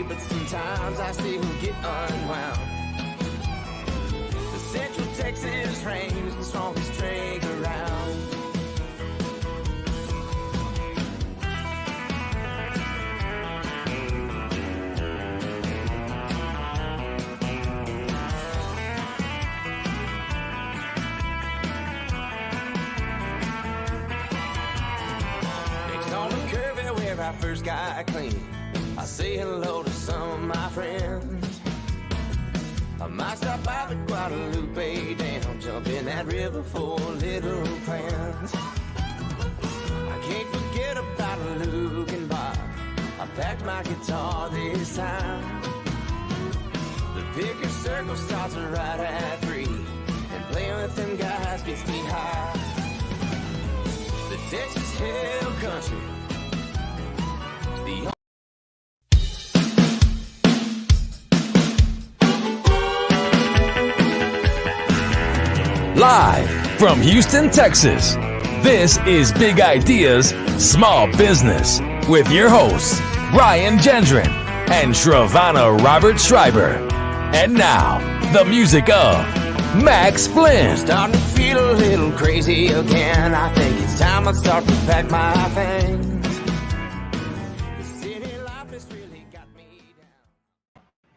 but sometimes I still get unwound. The Central Texas rain's the strongest drink around. I first got clean, I say hello to some of my friends. I might stop by the Guadalupe Dam, jump in that river for little plans. I can't forget about Luke and Bob, I packed my guitar this time. The picker circle starts right at 3, and playing with them guys gets me high. The Texas Hill Country. Live from Houston, Texas, this is Big Ideas, Small Business with your hosts, Brian Gendron and Shavonnah Robert Schreiber. And now, the music of Max Flynn. Starting to feel a little crazy again. I think it's time I start to pack my things.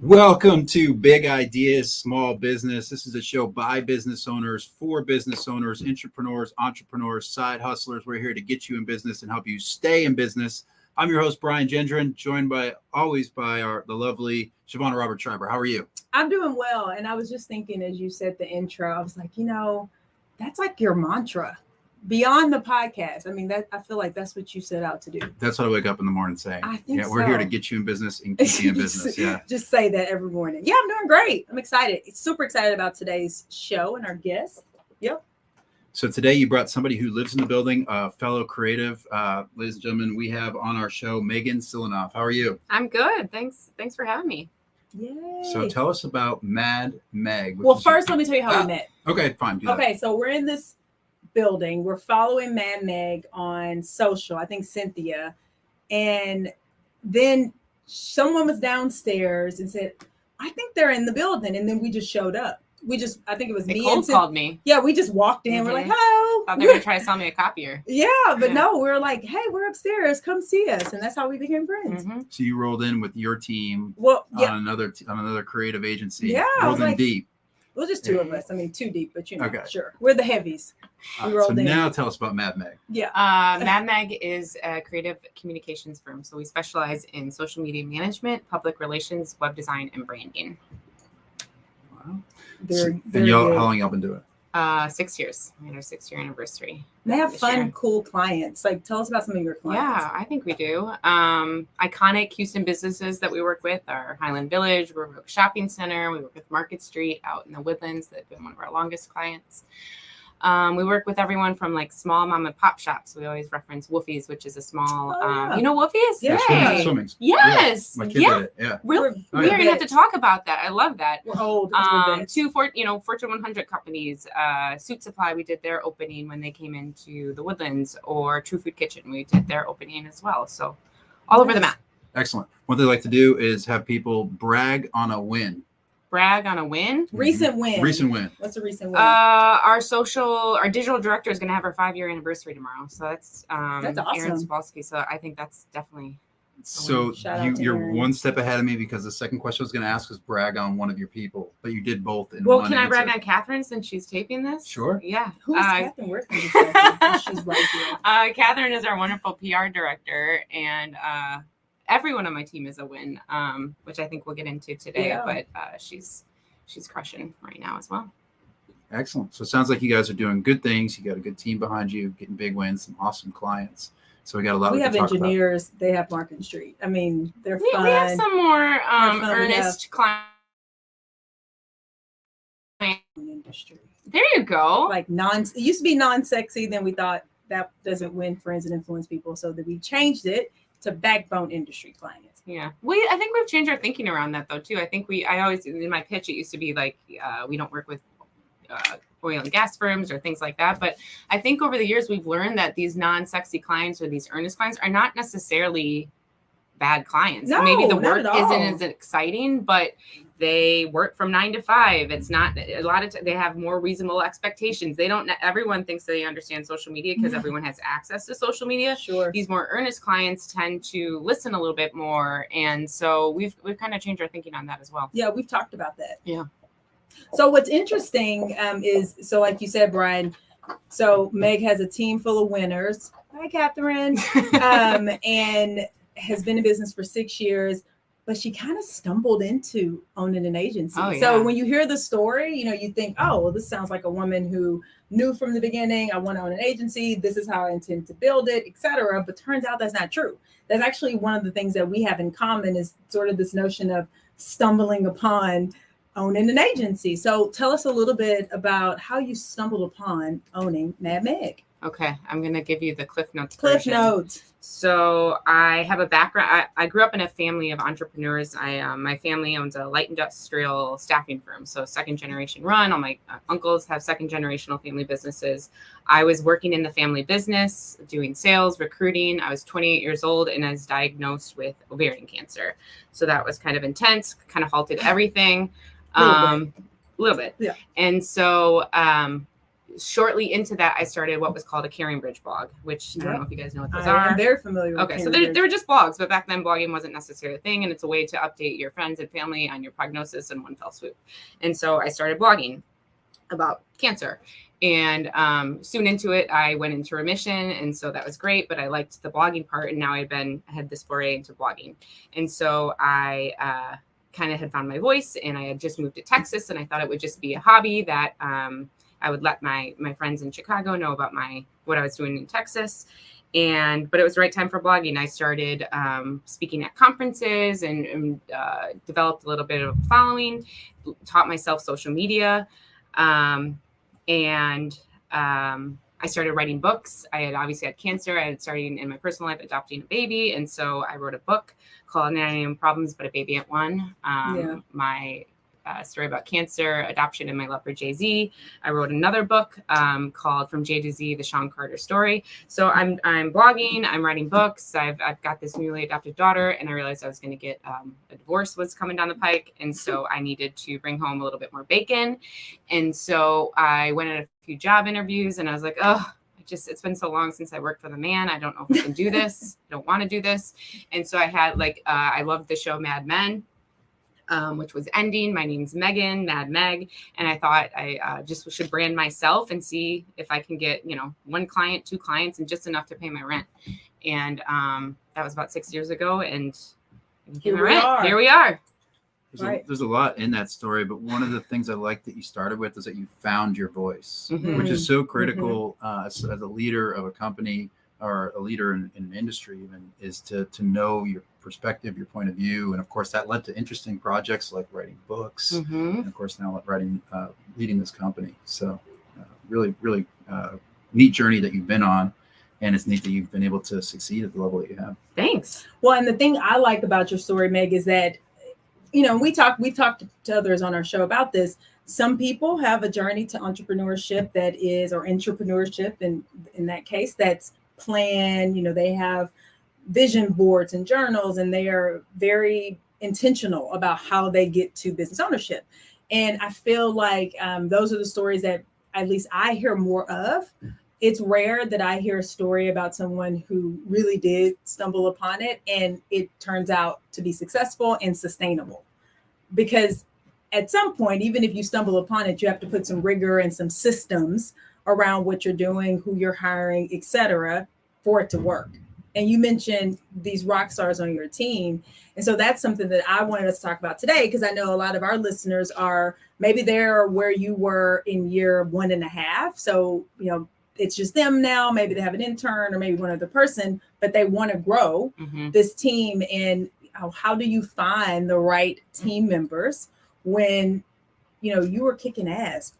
Welcome to Big Ideas, Small Business. This is a show by business owners, for business owners, entrepreneurs, side hustlers. We're here to get you in business and help you stay in business. I'm your host, Brian Gendron, joined always by the lovely Shavonnah Robert Schreiber. How are you? I'm doing well. And I was just thinking, as you said the intro, I was like, that's like your mantra. Beyond the podcast. I mean, I feel like that's what you set out to do. That's what I wake up in the morning saying. I think we're here to get you in business and keep you in business. Yeah. Just say that every morning. Yeah, I'm doing great. I'm excited. Super excited about today's show and our guest. Yep. So today you brought somebody who lives in the building, a fellow creative. Ladies and gentlemen, we have on our show Megan Silianoff. How are you? I'm good. Thanks for having me. Yay. So tell us about madmeg. Well, first, let me tell you how we met. Okay, fine. Okay, so we're in this building. We're following madmeg on social, I think Cynthia, and then someone was downstairs and said, I think they're in the building, and then we just showed up. I think it was me and called me. Yeah, we just walked in. We're like, hello. Thought they were going to try to sell me a copier. Yeah, but no, we're like, hey, we're upstairs. Come see us. And that's how we became friends. Mm-hmm. So you rolled in with your team on another creative agency. Yeah. Rolled in deep. Well, just two of us. I mean, too deep, but okay. Sure. We're the heavies. So now tell us about madmeg. Yeah. madmeg is a creative communications firm. So we specialize in social media management, public relations, web design, and branding. Wow. Very how long y'all been doing it? 6 years. We had our 6-year anniversary. They have fun, cool clients. Like, tell us about some of your clients. Yeah, I think we do. Iconic Houston businesses that we work with are Highland Village, we work with Shopping Center, we work with Market Street out in the Woodlands. They've been one of our longest clients. We work with everyone from like small mom and pop shops. We always reference Woofie's, which is a small, you know Woofie's? Yeah. Swimming. Yes. Yeah. My kid did it. Yeah. We are going to have to talk about that. I love that. We're old. Two Fortune 100 companies, Suit Supply, we did their opening when they came into the Woodlands, or True Food Kitchen, we did their opening as well. So all over the map. Excellent. What they like to do is have people brag on a win. Brag on a win. Recent win. What's a recent win? Our digital director is going to have her 5-year anniversary tomorrow. So that's awesome. Erin Spolsky. So I think that's definitely. So you're one step ahead of me, because the second question I was going to ask was brag on one of your people, but you did both in one. Well, can I brag on Catherine since she's taping this? Sure. Yeah. Who's Catherine? Where's she's right here. Catherine is our wonderful PR director, and everyone on my team is a win, which I think we'll get into today. Yeah. But she's crushing right now as well. Excellent. So it sounds like you guys are doing good things. You got a good team behind you, getting big wins, some awesome clients. So we got a lot. We have engineers. They have Market Street. I mean, they're fun. We have some more earnest clients. Industry. There you go. Like it used to be non-sexy. Then we thought that doesn't win friends and influence people, so that we changed it to backbone industry clients. Yeah. I think we've changed our thinking around that though too. I think I always, in my pitch, it used to be like, we don't work with oil and gas firms or things like that. But I think over the years, we've learned that these non-sexy clients or these earnest clients are not necessarily bad clients. No, Maybe the not work at all. isn't as exciting, but they work from 9 to 5. It's not a lot of they have more reasonable expectations. They don't. Everyone thinks they understand social media because everyone has access to social media. Sure. These more earnest clients tend to listen a little bit more, and so we've kind of changed our thinking on that as well. Yeah, we've talked about that. Yeah. So what's interesting is, so like you said, Brian, so Meg has a team full of winners. Hi, Catherine. And has been in business for 6 years, but she kind of stumbled into owning an agency. Oh, yeah. So when you hear the story, you know, you think, oh, well, this sounds like a woman who knew from the beginning, I want to own an agency. This is how I intend to build it, etc. But turns out that's not true. That's actually one of the things that we have in common is sort of this notion of stumbling upon owning an agency. So tell us a little bit about how you stumbled upon owning madmeg. Okay, I'm going to give you the Cliff Notes Cliff version. Notes. So I have a background. I grew up in a family of entrepreneurs. My family owns a light industrial staffing firm. So second generation run. All my uncles have second generational family businesses. I was working in the family business, doing sales, recruiting. I was 28 years old and I was diagnosed with ovarian cancer. So that was kind of intense, kind of halted everything. A little bit. Yeah. And so, shortly into that, I started what was called a Caring Bridge blog, which I don't know if you guys know what those are. I'm very familiar with Okay, so they were just blogs, but back then blogging wasn't necessarily a thing, and it's a way to update your friends and family on your prognosis in one fell swoop. And so I started blogging about cancer. And soon into it, I went into remission, and so that was great, but I liked the blogging part, and now I had this foray into blogging. And so I kind of had found my voice, and I had just moved to Texas, and I thought it would just be a hobby that I would let my friends in Chicago know about what I was doing in Texas. But it was the right time for blogging. I started speaking at conferences and developed a little bit of a following, taught myself social media. I started writing books. I had obviously had cancer. I had started in my personal life adopting a baby. And so I wrote a book called 9 Problems, But a Baby at One. My story about cancer, adoption, and my love for Jay-Z. I wrote another book called From J to Z, The Sean Carter Story. So I'm blogging, I'm writing books. I've got this newly adopted daughter, and I realized I was going to get a divorce was coming down the pike. And so I needed to bring home a little bit more bacon. And so I went on a few job interviews, and I was like, it's been so long since I worked for the man. I don't know if I can do this. I don't want to do this. And so I had I loved the show Mad Men. Which was ending. My name's Megan, Mad Meg. And I thought I just should brand myself and see if I can get, 1 client, 2 clients, and just enough to pay my rent. And that was about 6 years ago. And here we are. There's a lot in that story, but one of the things I like that you started with is that you found your voice, which is so critical as a leader of a company or a leader in an industry even, is to know your perspective, your point of view. And of course that led to interesting projects like writing books and of course now leading this company. So really neat journey that you've been on, and it's neat that you've been able to succeed at the level that you have. Thanks. Well, and the thing I like about your story, Meg, is that we've talked to others on our show about this. Some people have a journey to entrepreneurship or entrepreneurship in that case that's planned. They have vision boards and journals, and they are very intentional about how they get to business ownership. And I feel like those are the stories that at least I hear more of. It's rare that I hear a story about someone who really did stumble upon it and it turns out to be successful and sustainable. Because at some point, even if you stumble upon it, you have to put some rigor and some systems around what you're doing, who you're hiring, etc., for it to work. And you mentioned these rock stars on your team. And so that's something that I wanted us to talk about today, because I know a lot of our listeners are maybe they're where you were in year 1.5. So, it's just them now. Maybe they have an intern or maybe one other person, but they want to grow this team. And how do you find the right team members when, you were kicking ass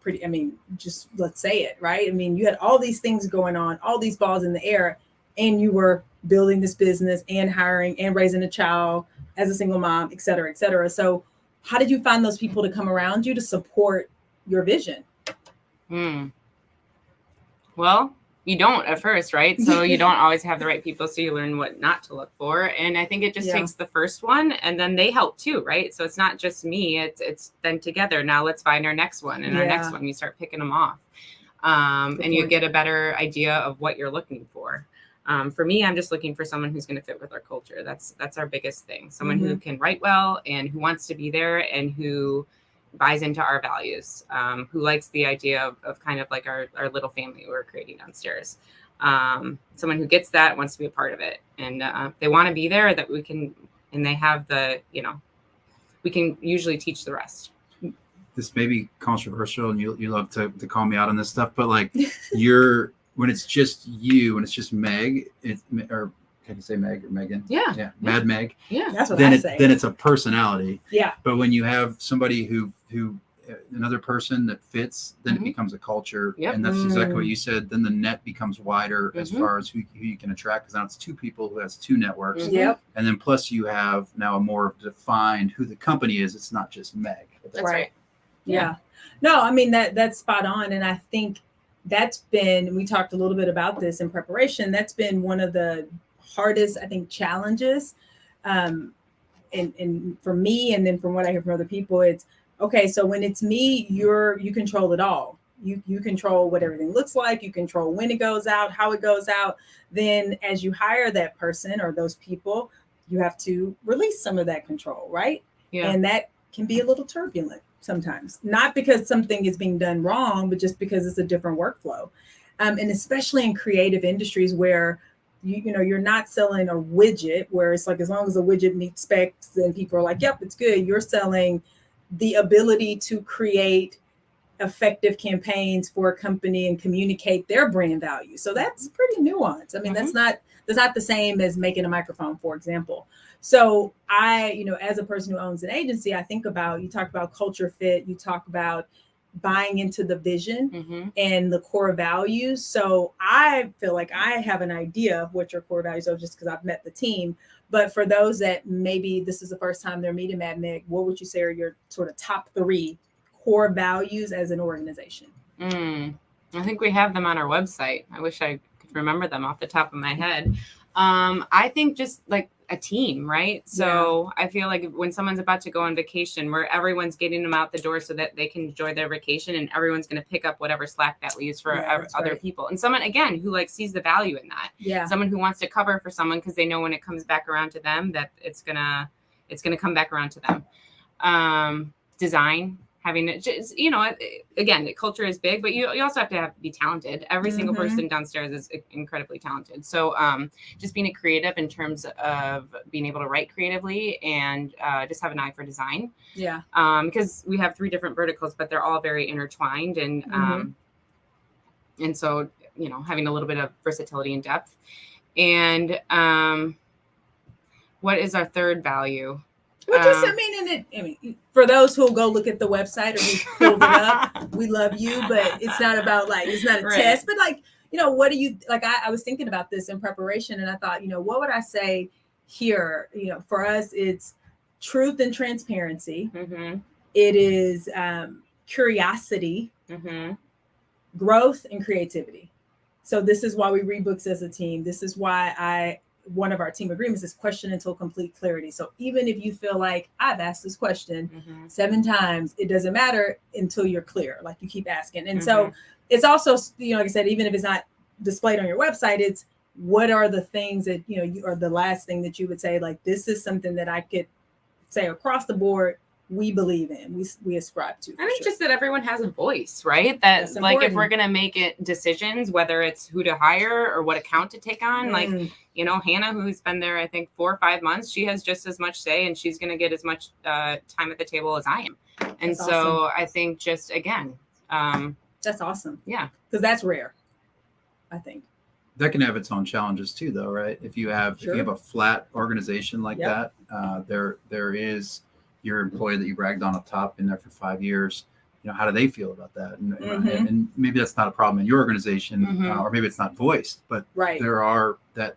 just let's say it, right? You had all these things going on, all these balls in the air, and you were building this business and hiring and raising a child as a single mom, et cetera, et cetera. So how did you find those people to come around you to support your vision? Well, you don't at first, right? So you don't always have the right people, so you learn what not to look for. And I think it just takes the first one, and then they help too, right? So it's not just me, it's then together. Now let's find our next one, and our next one, you start picking them off. And you get a better idea of what you're looking for. For me, I'm just looking for someone who's going to fit with our culture. That's our biggest thing. Someone who can write well and who wants to be there and who buys into our values, who likes the idea of kind of like our little family we're creating downstairs. Someone who gets that, wants to be a part of it. And they want to be there, that we can, and they have the, we can usually teach the rest. This may be controversial, and you love to call me out on this stuff, but like when it's just you, when it's just Meg, or can you say Meg or Megan? Yeah. Madmeg. Yeah. That's what then I say. Then it's a personality. Yeah. But when you have somebody who another person that fits, then it becomes a culture. Yep. And that's exactly what you said. Then the net becomes wider as far as who you can attract, because now it's two people who has two networks. Yep. And then plus you have now a more defined who the company is. It's not just Meg. That's right. Yeah. No, I mean, that's spot on. And I think that's been, we talked a little bit about this in preparation. That's been one of the hardest, I think, challenges. And for me, and then from what I hear from other people, it's okay. So when it's me, you control it all. You control what everything looks like. You control when it goes out, how it goes out. Then as you hire that person or those people, you have to release some of that control, right? Yeah. And that can be a little turbulent sometimes, not because something is being done wrong, but just because it's a different workflow. And especially in creative industries where you're not selling a widget where it's like, as long as the widget meets specs and people are like, yep, it's good. You're selling the ability to create effective campaigns for a company and communicate their brand value. So that's pretty nuanced. I mean, that's not the same as making a microphone, for example. So I, as a person who owns an agency, I think about, you talk about culture fit, you talk about buying into the vision and the core values. So I feel like I have an idea of what your core values are just because I've met the team. But for those that maybe this is the first time they're meeting madmeg, what would you say are your sort of top 3 core values as an organization? I think we have them on our website. I wish I could remember them off the top of my head. I think just like a team, right? So I feel like when someone's about to go on vacation, where everyone's getting them out the door so that they can enjoy their vacation, and everyone's going to pick up whatever slack that leaves for other people. And someone, again, who like sees the value in that. Yeah. Someone who wants to cover for someone because they know when it comes back around to them that it's gonna come back around to them. Design. Having it just, again, the culture is big, but you also have to be talented. Every single person downstairs is incredibly talented. So just being a creative in terms of being able to write creatively and just have an eye for design. Yeah. Because we have 3 different verticals, but they're all very intertwined. And so, having a little bit of versatility and depth. And what is our third value? Well, just, for those who'll go look at the website or who pulled it up, we love you, but it's not about it's not a test, but what do you, I was thinking about this in preparation and I thought, what would I say here? For us, it's truth and transparency. It is curiosity, growth and creativity. So this is why we read books as a team. This is why one of our team agreements is question until complete clarity. So even if you feel like I've asked this question 7 times, it doesn't matter until you're clear. Like you keep asking. And so it's also, like I said, even if it's not displayed on your website, it's what are the things that, you are the last thing that you would say, like, this is something that I could say across the board, we believe in, we ascribe to. I think just that everyone has a voice, right? That like if we're gonna make it decisions, whether it's who to hire or what account to take on, like Hannah, who's been there, I think 4 or 5 months, she has just as much say, and she's gonna get as much time at the table as I am. And that's so awesome. I think just again, that's awesome. Yeah, because that's rare. I think that can have its own challenges too, though, right? If you have a flat organization like that, there is your employee that you bragged on up top, been there for 5 years. How do they feel about that? And maybe that's not a problem in your organization, or maybe it's not voiced, but there are that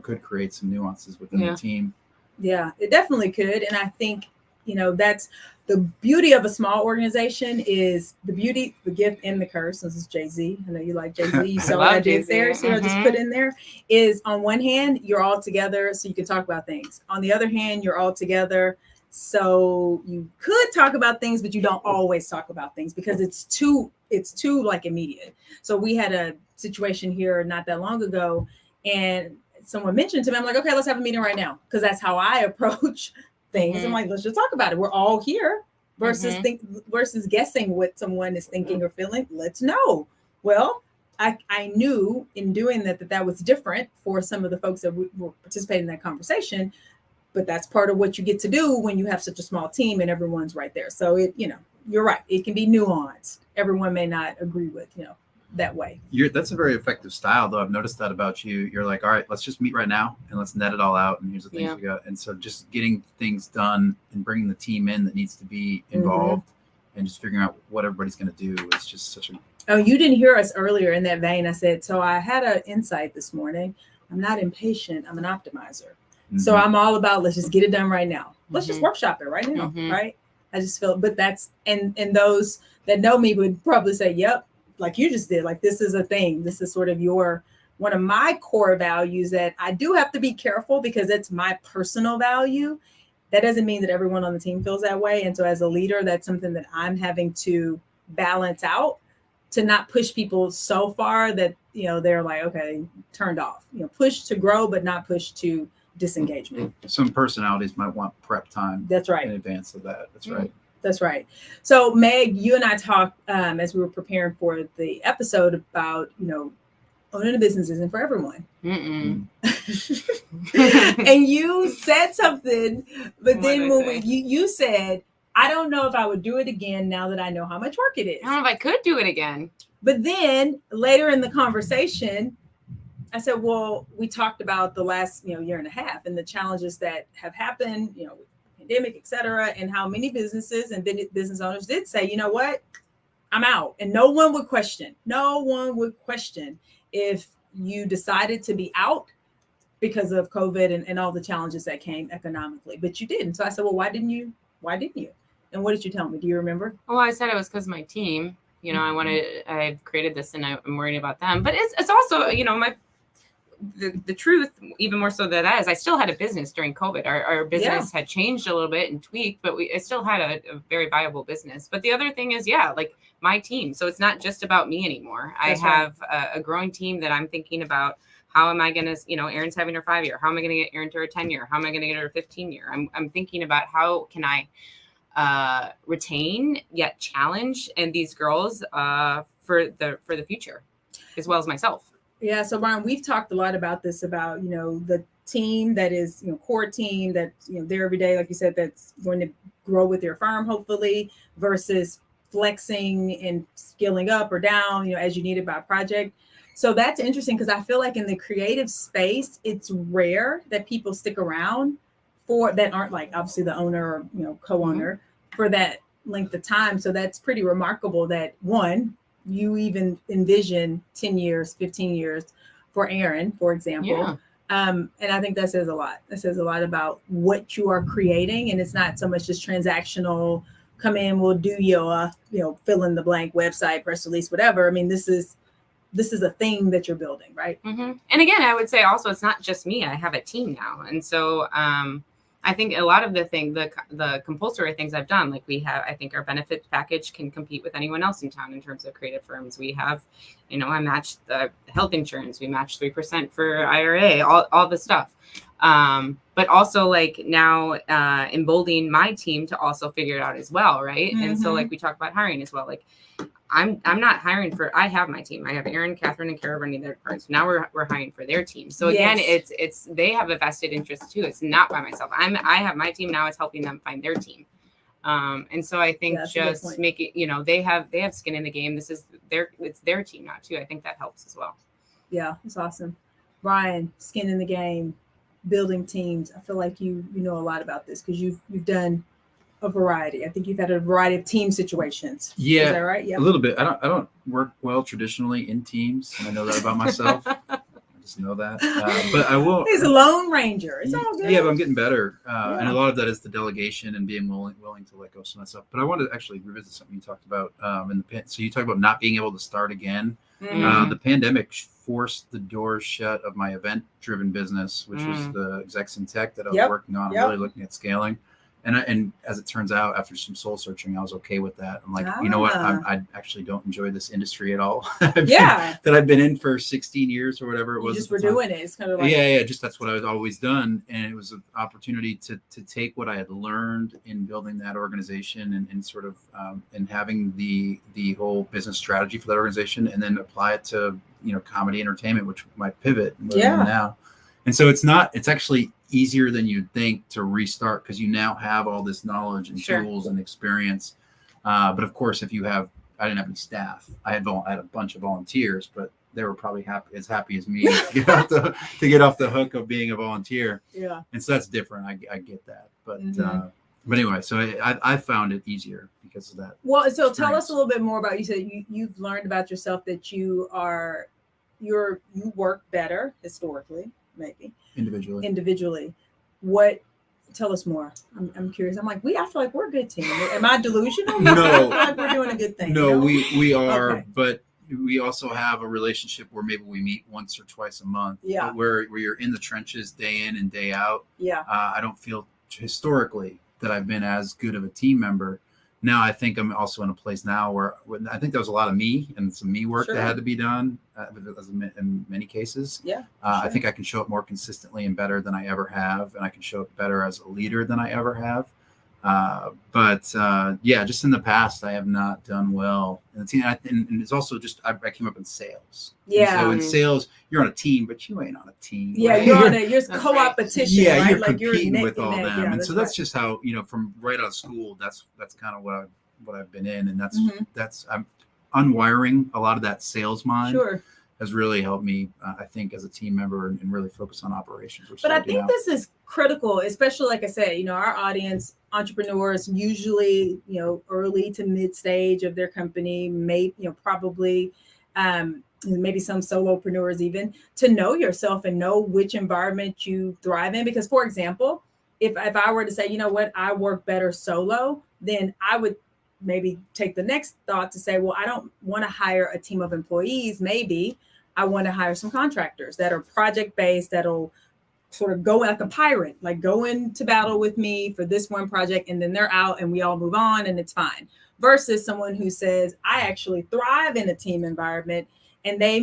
could create some nuances within the team. Yeah, it definitely could. And I think that's the beauty of a small organization is the beauty, the gift, and the curse. This is Jay-Z. I know you like Jay-Z. You saw what I did there. So just put in there is on one hand, you're all together so you can talk about things. On the other hand, you're all together so you could talk about things, but you don't always talk about things because it's too like immediate. So we had a situation here not that long ago, and someone mentioned to me, I'm like, okay, let's have a meeting right now. Because that's how I approach things. I'm like, let's just talk about it. We're all here versus versus guessing what someone is thinking or feeling. Let's know. Well, I knew in doing that was different for some of the folks that were participating in that conversation, but that's part of what you get to do when you have such a small team and everyone's right there. So you're right. It can be nuanced. Everyone may not agree with, that way. That's a very effective style, though. I've noticed that about you. You're like, all right, let's just meet right now and let's net it all out. And here's the things we got. And so just getting things done and bringing the team in that needs to be involved and just figuring out what everybody's going to do is just such a. Oh, you didn't hear us earlier in that vein. I said, so I had an insight this morning. I'm not impatient. I'm an optimizer. So I'm all about, let's just get it done right now. Let's just workshop it right now. Right. I just feel, but that's, and those that know me would probably say, yep, like you just did, like, this is a thing. This is sort of one of my core values that I do have to be careful because it's my personal value. That doesn't mean that everyone on the team feels that way. And so as a leader, that's something that I'm having to balance out to not push people so far that, they're like, okay, turned off, push to grow, but not push to disengagement. Some personalities might want prep time. That's right. In advance of that. That's right. That's right. So Meg, you and I talked as we were preparing for the episode about, owning a business isn't for everyone. And you said something, but then when you said, I don't know if I would do it again now that I know how much work it is. I don't know if I could do it again. But then later in the conversation, I said, well, we talked about the last, year and a half and the challenges that have happened, pandemic, et cetera, and how many businesses and business owners did say, you know what, I'm out. And no one would question if you decided to be out because of COVID and all the challenges that came economically, but you didn't. So I said, well, why didn't you? And what did you tell me? Do you remember? Well, I said it was because my team, I've created this and I'm worried about them, but it's also, the truth, even more so than that, is I still had a business during COVID. Our business had changed a little bit and tweaked, but I still had a very viable business. But the other thing is, like my team. So it's not just about me anymore. That's I have a growing team that I'm thinking about. How am I going to, Erin's having her 5-year. How am I going to get Erin to her 10-year? How am I going to get her 15-year? I'm thinking about how can I retain yet challenge and these girls for the future, as well as myself. Yeah. So Brian, we've talked a lot about this, about, the team that is, core team that, there every day, like you said, that's going to grow with your firm, hopefully, versus flexing and scaling up or down, as you need it by project. So that's interesting because I feel like in the creative space, it's rare that people stick around that aren't like obviously the owner or, co-owner for that length of time. So that's pretty remarkable that one, you even envision 10 years, 15 years for Erin, for example. Yeah. And I think that says a lot. That says a lot about what you are creating. And it's not so much just transactional, come in, we'll do your, fill in the blank website, press release, whatever. I mean, this is a thing that you're building, right? Mm-hmm. And again, I would say also, it's not just me. I have a team now. And so I think a lot of the compulsory things I've done, like I think our benefits package can compete with anyone else in town in terms of creative firms. We have, I matched the health insurance. We matched 3% for IRA, all the stuff. But also like now emboldening my team to also figure it out as well. Right. Mm-hmm. And so like we talk about hiring as well, like I'm not hiring I have my team. I have Erin, Catherine, and Kara running their parts. Now we're hiring for their team. So again, it's they have a vested interest too. It's not by myself. I have my team now. It's helping them find their team. And so I think just make it, they have skin in the game. It's their team now too. I think that helps as well. Yeah, it's awesome. Brian, skin in the game, building teams. I feel like you know a lot about this because you've done a variety. I think you've had a variety of team situations. Yeah. Is that right? Yeah. A little bit. I don't work well traditionally in teams, and I know that about myself. just know that. But I will. He's a lone ranger. It's all good. Yeah, but I'm getting better, and a lot of that is the delegation and being willing to let go of some of that stuff. But I wanted to actually revisit something you talked about so you talked about not being able to start again. The pandemic forced the doors shut of my event-driven business, which was the Execs in Tech that I was working on. I'm really looking at scaling. And as it turns out, after some soul searching, I was okay with that. I'm like, you know what? I actually don't enjoy this industry at all. That I've been in for 16 years or whatever it was. You just were doing it. It's kind of like just that's what I was always done. And it was an opportunity to take what I had learned in building that organization and sort of and having the whole business strategy for that organization, and then apply it to comedy entertainment, which might pivot now. And so it's actually easier than you'd think to restart because you now have all this knowledge and tools and experience. But of course, I didn't have any staff. I had a bunch of volunteers, but they were probably as happy as me to get off the hook of being a volunteer. Yeah. And so that's different. I get that. But anyway, so I found it easier because of that. Well, so tell us a little bit more about, you said you've learned about yourself that you work better historically. Maybe individually. Tell us more. I'm curious. I'm like, I feel like we're a good team. Am I delusional? No, I feel like we're doing a good thing. No, we are, but we also have a relationship where maybe we meet once or twice a month. Yeah, where you're in the trenches day in and day out. Yeah, I don't feel historically that I've been as good of a team member. Now I think I'm also in a place now where I think there was a lot of me and some me work that had to be done in many cases. Yeah, I think I can show up more consistently and better than I ever have, and I can show up better as a leader than I ever have. But just in the past, I have not done well. And it's also just I came up in sales. Yeah. And so in sales, you're on a team, but you ain't on a team. Yeah, right? you're co-opetition. Yeah, right? you're competing with all them, and so that's just how from right out of school. That's kind of what I've been in, and that's I'm unwiring a lot of that sales mind. Sure. Has really helped me, I think, as a team member and really focus on operations. But I think this is critical, especially, like I said, our audience, entrepreneurs, usually, early to mid stage of their company, probably maybe some solopreneurs even, to know yourself and know which environment you thrive in. Because, for example, if I were to say, you know what, I work better solo, then I would maybe take the next thought to say, well, I don't want to hire a team of employees. Maybe I want to hire some contractors that are project-based, that'll sort of go like a pirate, like go into battle with me for this one project, and then they're out and we all move on and it's fine. Versus someone who says, I actually thrive in a team environment, and they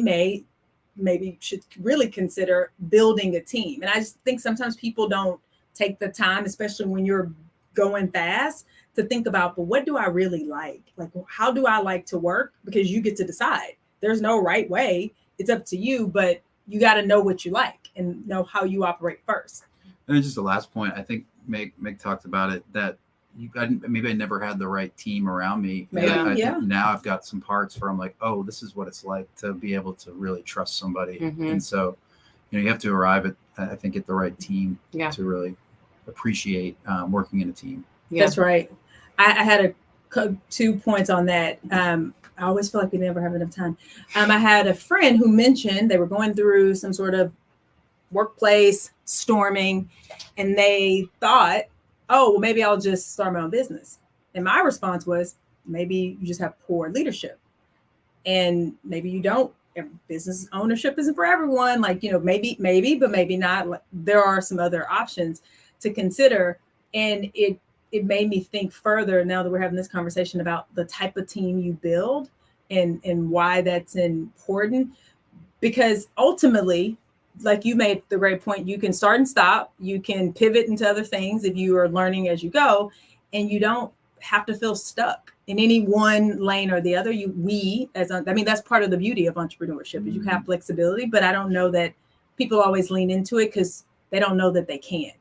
maybe should really consider building a team. And I just think sometimes people don't take the time, especially when you're going fast, to think about, but what do I really like? Like, how do I like to work? Because you get to decide. There's no right way. It's up to you, but you got to know what you like and know how you operate first. And then just the last point, I think Meg talked about it, that maybe I never had the right team around me. I think now I've got some parts where I'm like, oh, this is what it's like to be able to really trust somebody. And so, you have to arrive at the right team to really appreciate working in a team. Yeah. That's right. I had 2 points on that. I always feel like we never have enough time. I had a friend who mentioned they were going through some sort of workplace storming, and they thought, oh, well, maybe I'll just start my own business. And my response was, maybe you just have poor leadership, and maybe you don't. Business ownership isn't for everyone. Like, maybe, but maybe not. Like, there are some other options to consider. And it made me think further now that we're having this conversation about the type of team you build and why that's important. Because ultimately, like you made the great point, you can start and stop, you can pivot into other things if you are learning as you go, and you don't have to feel stuck in any one lane or the other. That's part of the beauty of entrepreneurship, is you have flexibility, but I don't know that people always lean into it because they don't know that they can.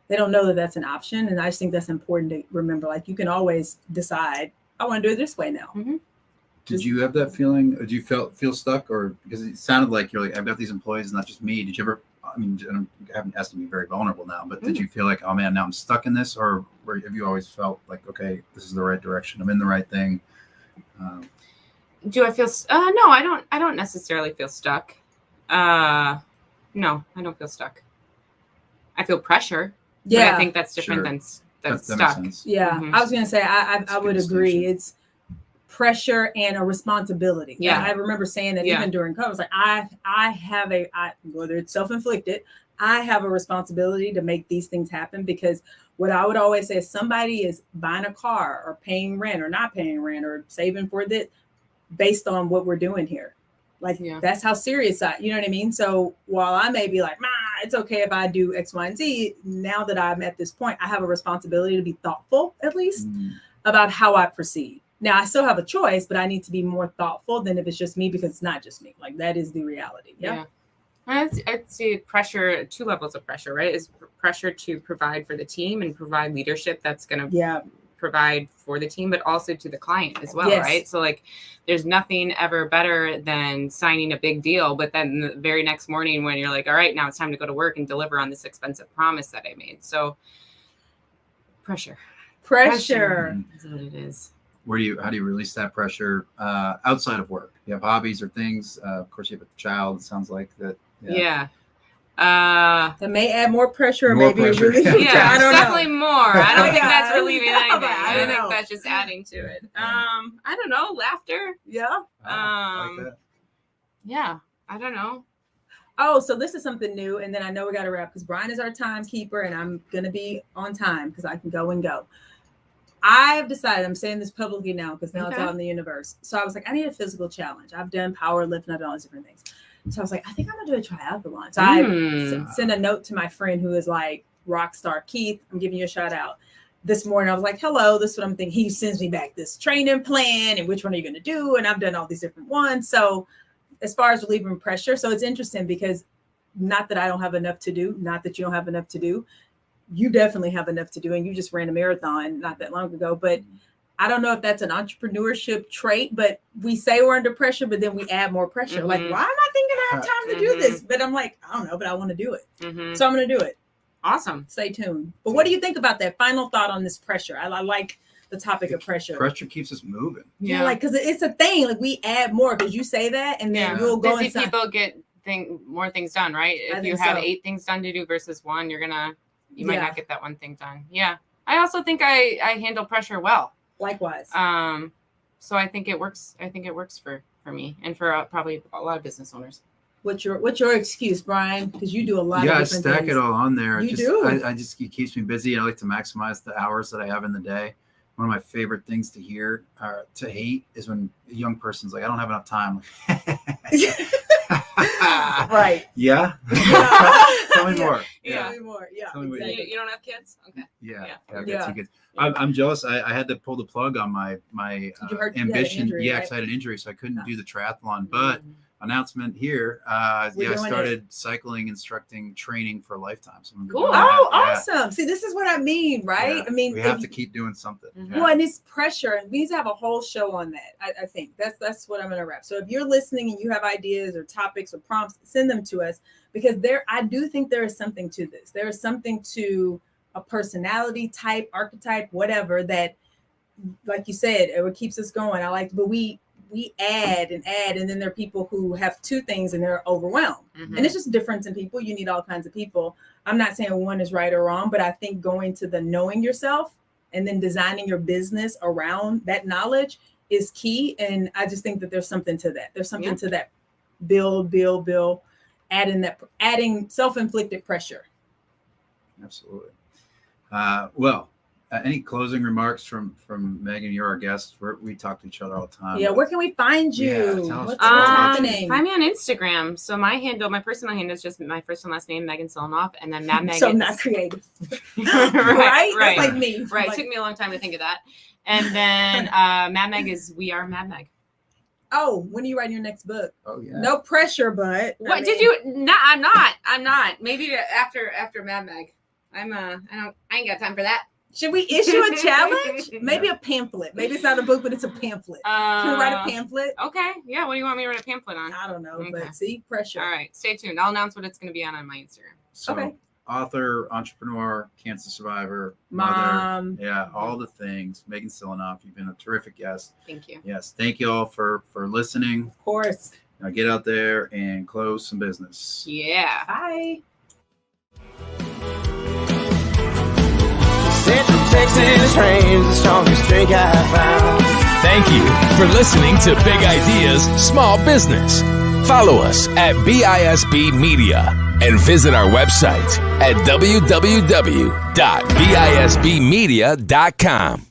They don't know that that's an option. And I just think that's important to remember. Like, you can always decide, I want to do it this way now. Did you have that feeling? Or did you feel stuck? Or because it sounded like you're like, I've got these employees, not just me. Did you ever, I haven't asked to be very vulnerable now, but did you feel like, oh man, now I'm stuck in this? Or have you always felt like, okay, this is the right direction, I'm in the right thing? Do I feel, no, I don't necessarily feel stuck. No, I don't feel stuck. I feel pressure. Yeah. But I think that's different Sure. than That makes stuck. sense. Yeah. Mhm. I was going to say, I a would good agree. distinction. It's pressure and a responsibility. Yeah. I remember saying that Yeah. even during COVID, I was like, I have whether it's self-inflicted, I have a responsibility to make these things happen, because what I would always say is somebody is buying a car or paying rent or not paying rent or saving for this based on what we're doing here. Like, Yeah. that's how serious you know what I mean? So while I may be like, it's okay if I do X, Y, and Z, now that I'm at this point, I have a responsibility to be thoughtful, at least, about how I proceed. Now, I still have a choice, but I need to be more thoughtful than if it's just me, because it's not just me. Like, that is the reality. Yeah. I'd say pressure, 2 levels of pressure, right? Is pressure to provide for the team and provide leadership that's going to provide for the team, but also to the client as well, right? So like, there's nothing ever better than signing a big deal, but then the very next morning when you're like, all right, now it's time to go to work and deliver on this expensive promise that I made. So pressure is what it is. How do you release that pressure outside of work? You have hobbies or things? Of course, you have a child. It sounds like that. Yeah. That may add more pressure, or More maybe pressure. really. Yeah, I don't definitely know. more. I don't think that's relieving anything. I I don't think know. that's just adding to it. I don't know. Laughter. Yeah. I like that. Yeah. I don't know. Oh, so this is something new, and then I know we got to wrap because Brian is our timekeeper, and I'm gonna be on time because I can go and go. I've decided, I'm saying this publicly now because now it's out in the universe. So I was like, I need a physical challenge. I've done powerlifting, I've done all these different things. So I was like, I think I'm gonna do a triathlon. So I sent a note to my friend who is like rock star Keith. I'm giving you a shout out. This morning I was like, hello, this is what I'm thinking. He sends me back this training plan and which one are you gonna do? And I've done all these different ones. So as far as relieving pressure, so it's interesting because not that I don't have enough to do, not that you don't have enough to do. You definitely have enough to do, and you just ran a marathon not that long ago. But I don't know if that's an entrepreneurship trait, but we say we're under pressure, but then we add more pressure. Like, why am I thinking I have time to do this? But I'm like, I don't know, but I want to do it. So I'm going to do it. Awesome. Stay tuned. But what do you think about that? Final thought on this pressure. I like the topic of pressure. Pressure keeps us moving. Yeah, like, because it's a thing. Like, we add more because you say that, and then you'll go busy inside. people get more things done, right? If you have 8 things done to do versus 1, you might not get that one thing done. Yeah. I also think I handle pressure well. Likewise. So I think it works. I think it works for me and for probably a lot of business owners. What's your excuse, Brian? Because you do a lot of different things. Yeah, I stack it all on there. You do. It keeps me busy. I like to maximize the hours that I have in the day. One of my favorite things to hear or to hate is when a young person's like, I don't have enough time. Right. Yeah. Tell me more. Tell me more. Yeah. You don't have kids? Okay. Yeah. I've got 2 kids. I'm jealous. I had to pull the plug on my ambition. Injury, because I had an injury, so I couldn't do the triathlon. But announcment here. I started cycling, instructing, training for a lifetime. So cool. Oh, awesome. See, this is what I mean, right? Yeah. I mean, we have to keep doing something. Well, and it's pressure, and we need to have a whole show on that. I think that's what I'm going to wrap. So if you're listening and you have ideas or topics or prompts, send them to us, because I do think there is something to this. There is something to a personality type, archetype, whatever, that, like you said, it keeps us going. But we add, and then there are people who have 2 things and they're overwhelmed. And it's just a difference in people. You need all kinds of people. I'm not saying one is right or wrong, but I think going to the knowing yourself and then designing your business around that knowledge is key. And I just think that there's something to that. There's something to that. Build, adding self-inflicted pressure. Absolutely. Any closing remarks from Megan? You're our guest. We talk to each other all the time. Yeah, where can we find you? Yeah, what's happening? Find me on Instagram. So my personal handle is just my first and last name, Megan Silianoff, and then madmeg. So not creative, right? That's like me. Right. It took me a long time to think of that. And then madmeg is We Are Madmeg. Oh, when are you writing your next book? Oh yeah. No pressure, but what did you? No, I'm not. Maybe after madmeg. I ain't got time for that. Should we issue a challenge? Maybe a pamphlet. Maybe it's not a book, but it's a pamphlet. Can we write a pamphlet? Okay. Yeah. What do you want me to write a pamphlet on? I don't know, Okay. but see, pressure. All right. Stay tuned. I'll announce what it's going to be on my Instagram. So, author, entrepreneur, cancer survivor, mom. mother. Yeah, all the things. Megan Silianoff, you've been a terrific guest. Thank you. Yes. Thank you all for listening. Of course. Now get out there and close some business. Yeah. Bye. Central Texas reigns the strongest drink I found. Thank you for listening to Big Ideas Small Business. Follow us at BISB Media and visit our website at www.bisbmedia.com.